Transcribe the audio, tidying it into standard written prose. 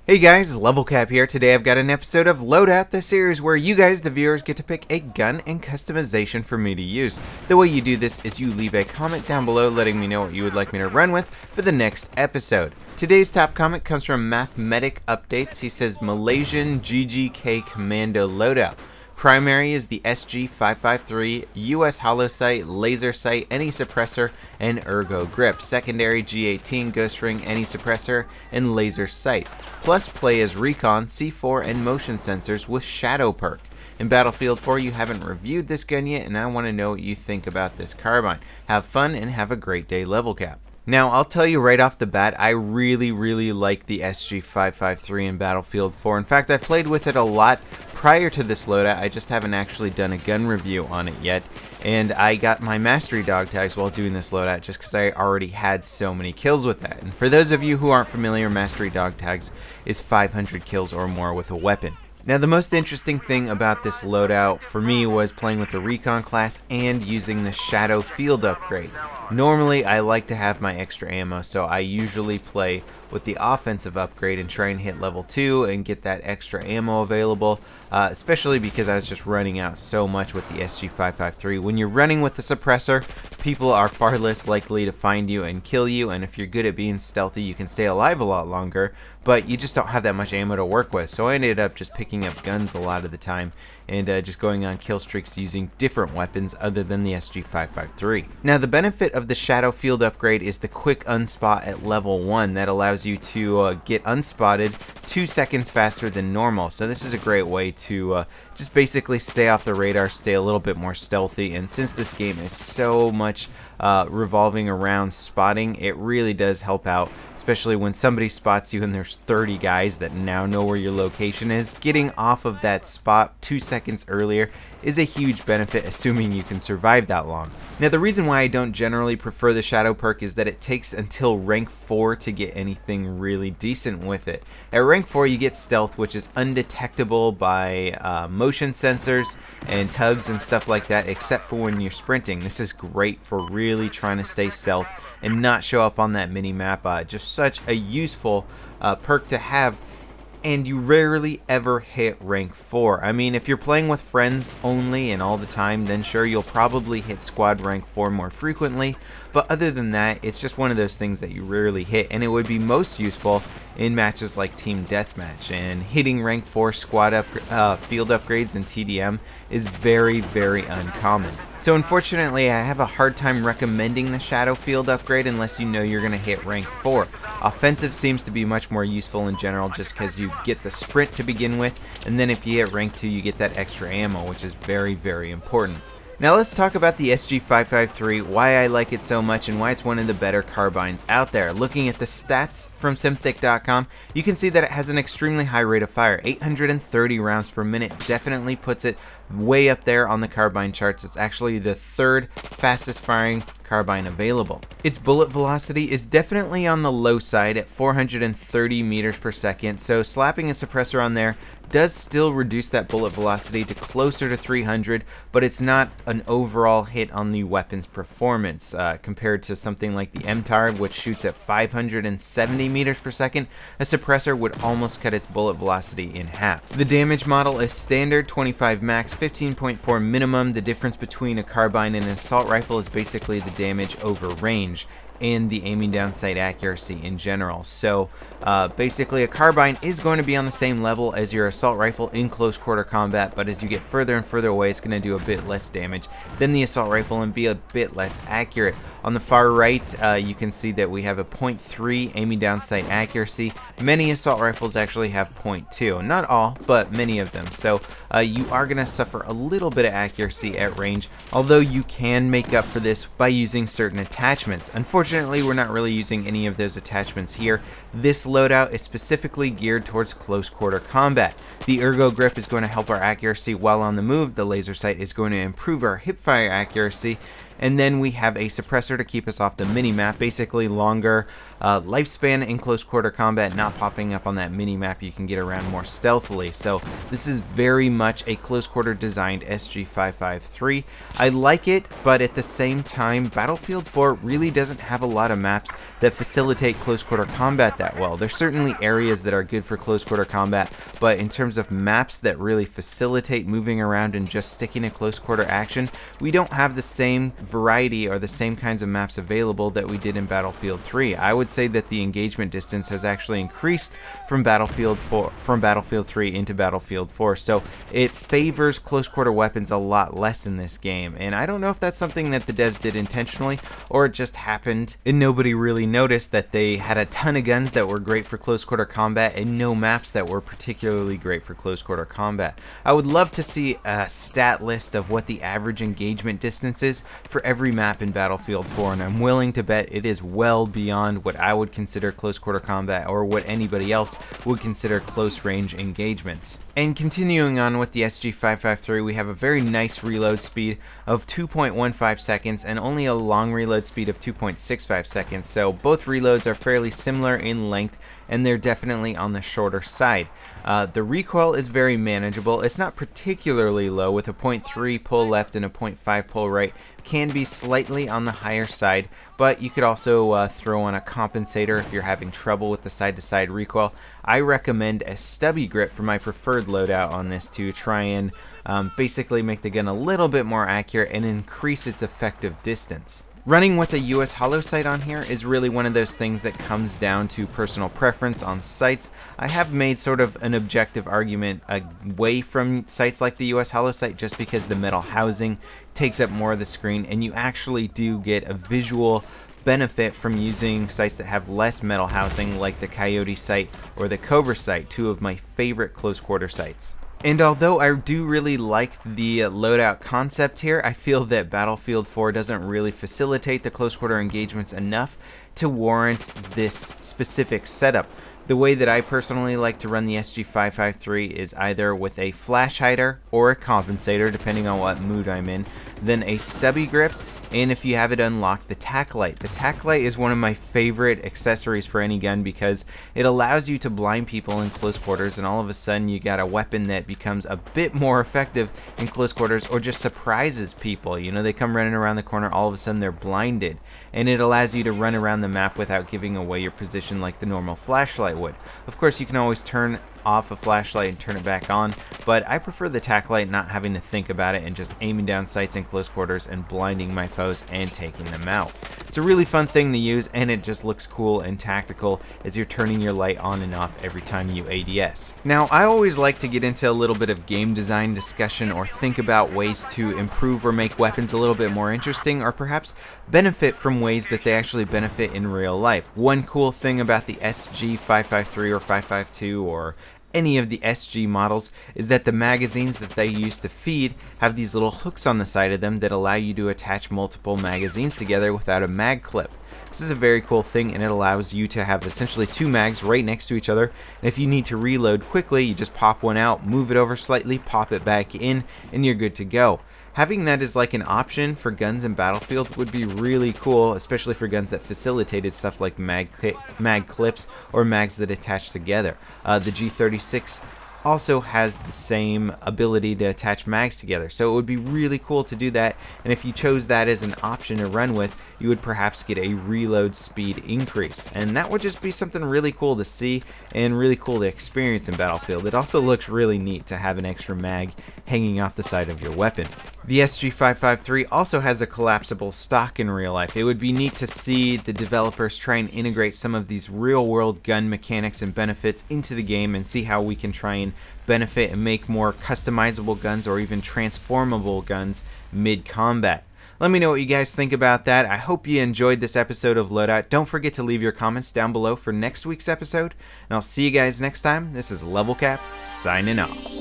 Hey guys, LevelCap here. Today I've got an episode of Loadout, the series where you guys, the viewers, get to pick a gun and customization for me to use. The way you do this is you leave a comment down below letting me know what you would like me to run with for the next episode. Today's top comment comes from Mathematic Updates. He says Malaysian GGK Commando Loadout. Primary is the SG553, US hollow sight, laser sight, any suppressor, and ergo grip. Secondary G18, ghost ring, any suppressor, and laser sight. Plus play as Recon, C4, and motion sensors with shadow perk. In Battlefield 4, you haven't reviewed this gun yet, and I want to know what you think about this carbine. Have fun and have a great day, LevelCap. Now, I'll tell you right off the bat, I really like the SG553 in Battlefield 4. In fact, I've played with it a lot prior to this loadout. I just haven't actually done a gun review on it yet. And I got my mastery dog tags while doing this loadout just because I already had so many kills with that. And for those of you who aren't familiar, mastery dog tags is 500 kills or more with a weapon. Now, the most interesting thing about this loadout for me was playing with the Recon class and using the Shadow Field upgrade. Normally, I like to have my extra ammo, so I usually play with the offensive upgrade and try and hit level 2 and get that extra ammo available, especially because I was just running out so much with the SG553. When you're running with the suppressor, people are far less likely to find you and kill you, and if you're good at being stealthy, you can stay alive a lot longer, but you just don't have that much ammo to work with. So I ended up just picking up guns a lot of the time and just going on kill streaks using different weapons other than the SG553. Now, the benefit of the Shadow Field upgrade is the quick unspot at level 1 that allows you to get unspotted 2 seconds faster than normal. So this is a great way to just basically stay off the radar, stay a little bit more stealthy, and since this game is so much revolving around spotting, it really does help out, especially when somebody spots you and there's 30 guys that now know where your location is. Getting off of that spot 2 seconds earlier is a huge benefit, assuming you can survive that long. Now, the reason why I don't generally prefer the Shadow perk is that it takes until rank 4 to get anything really decent with it. At rank 4, you get stealth, which is undetectable by motion sensors and tugs and stuff like that, except for when you're sprinting. This is great for really trying to stay stealth and not show up on that mini-map. Just such a useful perk to have. And you rarely ever hit rank 4. I mean, if you're playing with friends only and all the time, then sure, you'll probably hit squad rank 4 more frequently. But other than that, it's just one of those things that you rarely hit, and it would be most useful in matches like Team Deathmatch. And hitting rank 4 squad field upgrades in TDM is very uncommon. So unfortunately, I have a hard time recommending the Shadow Field upgrade unless you know you're going to hit rank 4. Offensive seems to be much more useful in general just because you get the sprint to begin with, and then if you hit rank 2, you get that extra ammo, which is very important. Now let's talk about the SG553, why I like it so much, and why it's one of the better carbines out there. Looking at the stats from Simthic.com, you can see that it has an extremely high rate of fire. 830 rounds per minute definitely puts it way up there on the carbine charts. It's actually the 3rd fastest firing carbine available. Its bullet velocity is definitely on the low side at 430 meters per second, so slapping a suppressor on there does still reduce that bullet velocity to closer to 300, but it's not an overall hit on the weapon's performance. Compared to something like the MTAR, which shoots at 570 meters per second, a suppressor would almost cut its bullet velocity in half. The damage model is standard, 25 max, 15.4 minimum. The difference between a carbine and an assault rifle is basically the damage over range and the aiming down sight accuracy in general. So basically a carbine is going to be on the same level as your assault rifle in close quarter combat, but as you get further and further away, it's going to do a bit less damage than the assault rifle and be a bit less accurate. On the far right, you can see that we have a 0.3 aiming down sight accuracy. Many assault rifles actually have 0.2. Not all, but many of them. So you are going to suffer a little bit of accuracy at range, although you can make up for this by using certain attachments. Unfortunately, we're not really using any of those attachments here. This loadout is specifically geared towards close quarter combat. The ergo grip is going to help our accuracy while on the move. The laser sight is going to improve our hipfire accuracy, And then we have a suppressor to keep us off the mini-map, basically longer lifespan in close quarter combat, not popping up on that mini-map. You can get around more stealthily. So this is very much a close quarter designed SG-553. I like it, but at the same time, Battlefield 4 really doesn't have a lot of maps that facilitate close quarter combat that well. There's certainly areas that are good for close quarter combat, but in terms of maps that really facilitate moving around and just sticking to close quarter action, we don't have the same variety or the same kinds of maps available that we did in Battlefield 3. I would say that the engagement distance has actually increased from Battlefield 3 into Battlefield 4, so it favors close quarter weapons a lot less in this game, and I don't know if that's something that the devs did intentionally or it just happened and nobody really noticed that they had a ton of guns that were great for close quarter combat and no maps that were particularly great for close quarter combat. I would love to see a stat list of what the average engagement distance is for every map in Battlefield 4, and I'm willing to bet it is well beyond what I would consider close quarter combat or what anybody else would consider close range engagements. And continuing on with the SG-553, we have a very nice reload speed of 2.15 seconds and only a long reload speed of 2.65 seconds, so both reloads are fairly similar in length and they're definitely on the shorter side. The recoil is very manageable. It's not particularly low, with a 0.3 pull left and a 0.5 pull right. Can be slightly on the higher side, but you could also throw on a compensator if you're having trouble with the side-to-side recoil. I recommend a stubby grip for my preferred loadout on this to try and basically make the gun a little bit more accurate and increase its effective distance. Running with a US hollow sight on here is really one of those things that comes down to personal preference on sights. I have made sort of an objective argument away from sights like the US hollow sight just because the metal housing takes up more of the screen and you actually do get a visual benefit from using sights that have less metal housing like the Coyote sight or the Cobra sight, two of my favorite close quarter sights. And although I do really like the loadout concept here, I feel that Battlefield 4 doesn't really facilitate the close quarter engagements enough to warrant this specific setup. The way that I personally like to run the SG-553 is either with a flash hider or a compensator, depending on what mood I'm in, then a stubby grip, and if you have it unlocked, the tack light. The tack light is one of my favorite accessories for any gun because it allows you to blind people in close quarters, and all of a sudden you got a weapon that becomes a bit more effective in close quarters or just surprises people. You know, they come running around the corner, all of a sudden they're blinded, and it allows you to run around the map without giving away your position like the normal flashlight would. Of course, you can always turn off a flashlight and turn it back on, but I prefer the tack light, not having to think about it and just aiming down sights in close quarters and blinding my foes and taking them out. It's a really fun thing to use, and it just looks cool and tactical as you're turning your light on and off every time you ADS. Now, I always like to get into a little bit of game design discussion or think about ways to improve or make weapons a little bit more interesting, or perhaps benefit from ways that they actually benefit in real life. One cool thing about the SG-553 or 552 or any of the SG models is that the magazines that they use to feed have these little hooks on the side of them that allow you to attach multiple magazines together without a mag clip. This is a very cool thing, and it allows you to have essentially two mags right next to each other, and if you need to reload quickly, you just pop one out, move it over slightly, pop it back in, and you're good to go. Having that as like an option for guns in Battlefield would be really cool, especially for guns that facilitated stuff like mag clips or mags that attach together. The G36 also has the same ability to attach mags together, so it would be really cool to do that, and if you chose that as an option to run with, you would perhaps get a reload speed increase, and that would just be something really cool to see and really cool to experience in Battlefield. It also looks really neat to have an extra mag hanging off the side of your weapon. The SG-553 also has a collapsible stock in real life. It would be neat to see the developers try and integrate some of these real-world gun mechanics and benefits into the game and see how we can try and benefit and make more customizable guns or even transformable guns mid-combat. Let me know what you guys think about that. I hope you enjoyed this episode of Loadout. Don't forget to leave your comments down below for next week's episode, and I'll see you guys next time. This is LevelCap, signing off.